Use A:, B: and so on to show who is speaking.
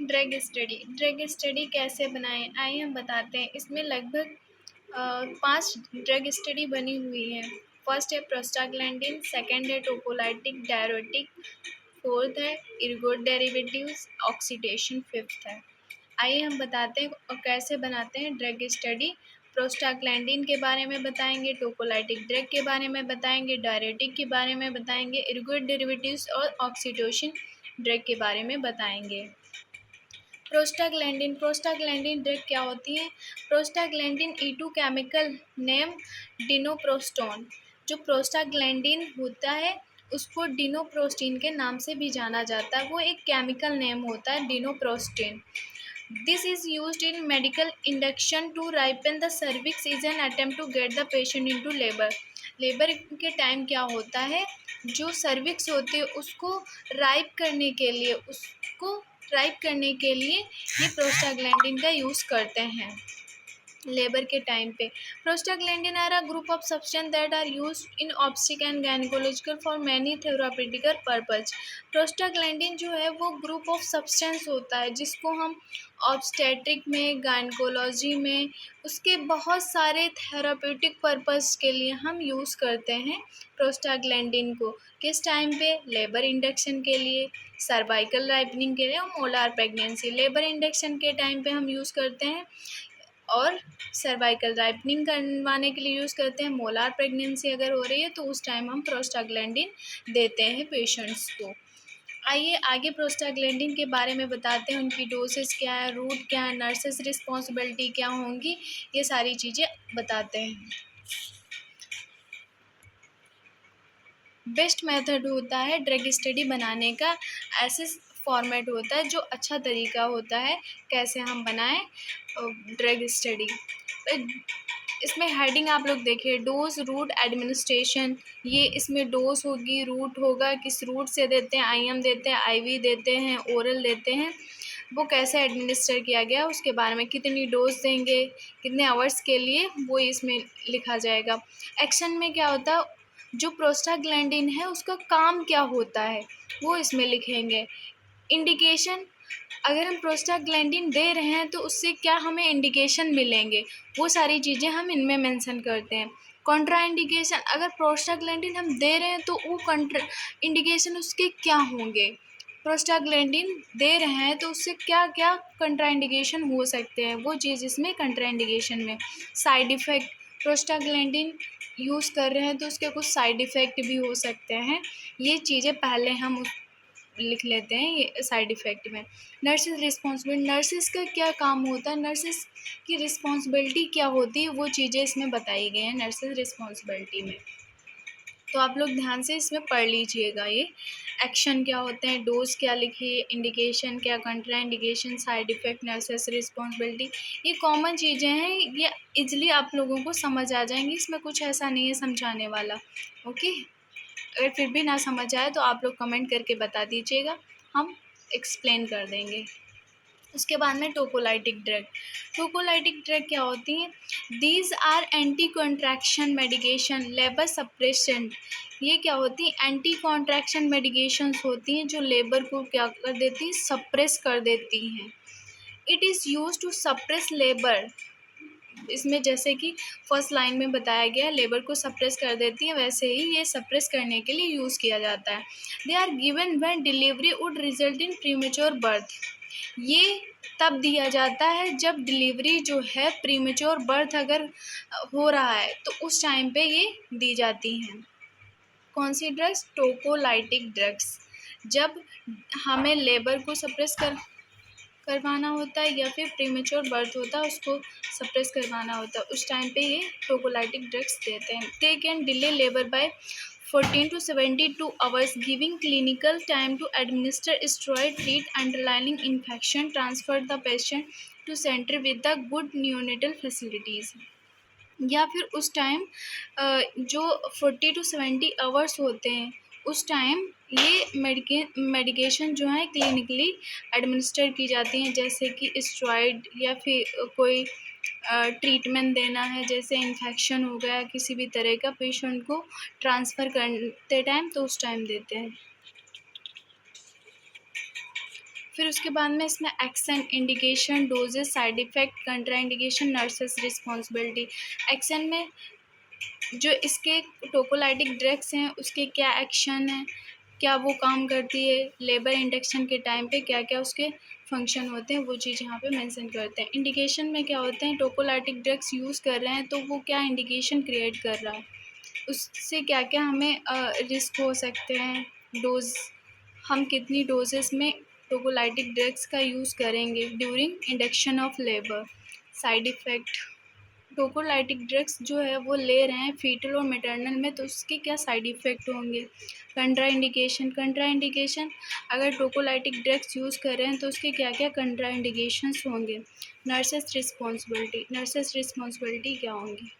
A: Drug study कैसे बनाएं, आइए हम बताते हैं। इसमें लगभग 5 ड्रग स्टडी बनी हुई है। फर्स्ट है प्रोस्टाग्लैंडिन, सेकंड है टोकोलाइटिक डायरेटिक, फोर्थ है इर्गोट डेरिवेटिव्स, ऑक्सीडेशन फिफ्थ है। आइए हम बताते हैं और कैसे बनाते हैं ड्रग स्टडी। प्रोस्टाग्लैंडिन के बारे में बताएंगे, टोकोलाइटिक ड्रग के बारे में बताएंगे, डायरेटिक के बारे में बताएंगे, इर्गोट डेरिवेटिव्स और ऑक्सीडोसिन ड्रग के बारे में बताएंगे। प्रोस्टाग्लैंडिन ड्रग क्या होती है? Prostaglandin E2 chemical name dinoprostone. जो प्रोस्टाग्लैंडिन होता है उसको डिनोप्रोस्टीन के नाम से भी जाना जाता है। वो एक केमिकल नेम होता है dinoprostone. This is used in medical induction to ripen the cervix is an attempt to get the patient into labour. Labour के टाइम क्या होता है, जो सर्विक्स होती है उसको राइप करने के लिए ये प्रोस्टाग्लैंडिन का यूज़ करते हैं लेबर के टाइम पे। Prostaglandin are a group of substance that are used in obstetric and gynaecological for many therapeutical purpose. Prostaglandin जो है वो ग्रुप ऑफ सब्सटेंस होता है जिसको हम ऑब्स्टेट्रिक में, गायनेकोलॉजी में, उसके बहुत सारे थेरापेटिक पर्पस के लिए हम यूज़ करते हैं प्रोस्टाग्लैंडिन को। किस टाइम पे? लेबर इंडक्शन के लिए, सर्वाइकल राइपनिंग के लिए और मोलार प्रेगनेंसी। लेबर इंडक्शन के टाइम पे हम यूज़ करते हैं और सर्वाइकल राइपनिंग करवाने के लिए यूज़ करते हैं। मोलार प्रेगनेंसी अगर हो रही है तो उस टाइम हम प्रोस्टाग्लैंडिन देते हैं पेशेंट्स को। आइए आगे प्रोस्टाग्लैंडिन के बारे में बताते हैं। उनकी डोसेस क्या है, रूट क्या है, नर्सेस रिस्पॉन्सिबिलिटी क्या होंगी, ये सारी चीज़ें बताते हैं। बेस्ट मेथड होता है ड्रग स्टडी बनाने का, ऐसे फॉर्मेट होता है जो अच्छा तरीका होता है कैसे हम बनाएं ड्रग स्टडी। इसमें हेडिंग आप लोग देखिए, डोज, रूट, एडमिनिस्ट्रेशन। ये इसमें डोज होगी, रूट होगा, किस रूट से देते हैं, IM देते हैं, IV देते हैं, ओरल देते हैं, वो कैसे एडमिनिस्टर किया गया उसके बारे में, कितनी डोज देंगे, कितने आवर्स के लिए, वो इसमें लिखा जाएगा। एक्शन में क्या होता है, जो प्रोस्टाग्लैंडिन है उसका काम क्या होता है वो इसमें लिखेंगे। इंडिकेशन, अगर हम प्रोस्टाग्लैंडिन दे रहे हैं तो उससे क्या हमें इंडिकेशन मिलेंगे, वो सारी चीज़ें हम इनमें मेंशन करते हैं। कॉन्ट्रा इंडिकेशन, अगर प्रोस्टाग्लैंडिन हम दे रहे हैं तो वो कॉन्ट्रा इंडिकेशन उसके क्या होंगे। प्रोस्टाग्लैंडिन दे रहे हैं तो उससे क्या क्या कंट्रा इंडिकेशन हो सकते हैं, वो चीज़ इसमें कंट्रा इंडिकेशन में। साइड इफ़ेक्ट, प्रोस्टाग्लैंडिन यूज़ कर रहे हैं तो उसके कुछ साइड इफ़ेक्ट भी हो सकते हैं, ये चीज़ें पहले हम लिख लेते हैं ये साइड इफ़ेक्ट में। नर्सेज रिस्पॉन्सिबिलिटी, नर्सेज का क्या काम होता है, नर्सेज की रिस्पॉन्सिबिलिटी क्या होती है, वो चीज़ें इसमें बताई गई हैं नर्सेज रिस्पॉन्सिबिलिटी में। तो आप लोग ध्यान से इसमें पढ़ लीजिएगा। ये एक्शन क्या होते हैं, डोज क्या लिखिए, इंडिकेशन क्या, contraindication, side effect, nurses responsibility, ये कॉमन चीज़ें हैं, ये इजली आप लोगों को समझ आ जाएंगी। इसमें कुछ ऐसा नहीं है समझाने वाला। ओके, अगर फिर भी ना समझ आए तो आप लोग कमेंट करके बता दीजिएगा, हम एक्सप्लेन कर देंगे। उसके बाद में टोकोलाइटिक ड्रग। टोकोलाइटिक ड्रग क्या होती हैं? These are anti contraction medication, labour suppressant. ये क्या होती हैं? एंटी कॉन्ट्रैक्शन मेडिकेशंस होती हैं जो लेबर को क्या कर देती हैं, सप्रेस कर देती हैं। It is use to suppress labour. इसमें जैसे कि फर्स्ट लाइन में बताया गया लेबर को सप्रेस कर देती है, वैसे ही ये सप्रेस करने के लिए यूज़ किया जाता है। They are given when delivery would result in premature birth. ये तब दिया जाता है जब डिलीवरी जो है, प्रीमेच्योर बर्थ अगर हो रहा है तो उस टाइम पे ये दी जाती हैं। कौन सी ड्रग्स? टोकोलाइटिक ड्रग्स। जब हमें लेबर को सप्रेस करवाना होता है या फिर प्रीमेच्योर बर्थ होता है उसको सप्रेस करवाना होता है, उस टाइम पे ये टोकोलाइटिक ड्रग्स देते हैं। They can delay labour by 14 to 72 hours, giving clinical time to administer steroid, treat underlying infection, transfer the patient to center with the good neonatal facilities। या फिर उस टाइम जो 40 to 70 आवर्स होते हैं उस टाइम ये मेडिकेशन जो है क्लिनिकली एडमिनिस्टर की जाती हैं, जैसे कि स्टेरॉइड या फिर कोई ट्रीटमेंट देना है, जैसे इन्फेक्शन हो गया किसी भी तरह का पेशेंट को ट्रांसफ़र करते टाइम, तो उस टाइम देते हैं। फिर उसके बाद में इसमें action, indication, doses, side effect, contraindication, nurses responsibility. Action में जो इसके टोकोलाइटिक ड्रग्स हैं उसके क्या एक्शन हैं, क्या वो काम करती है, लेबर इंडक्शन के टाइम पे क्या-क्या उसके फंक्शन होते हैं, वो चीज़ यहाँ पे मेंशन करते हैं। इंडिकेशन में क्या होते हैं, टोकोलाइटिक ड्रग्स यूज़ कर रहे हैं तो वो क्या इंडिकेशन क्रिएट कर रहा है, उससे क्या-क्या हमें रिस्क हो सकते हैं, डोज़ हम कितनी डोजेस में टोकोलाइटिक ड्रग्स का यूज़ करेंगे during induction of labour. Side effect, tocolytic drugs जो है वो ले रहे हैं फीटल और मैटरनल में तो उसके क्या साइड इफ़ेक्ट होंगे। कंट्राइंडिकेशन अगर टोकोलाइटिक ड्रग्स यूज़ कर रहे हैं तो उसके क्या-क्या कंट्राइंडिकेशंस होंगे। नर्सेस रिस्पॉन्सिबिलिटी क्या होंगी।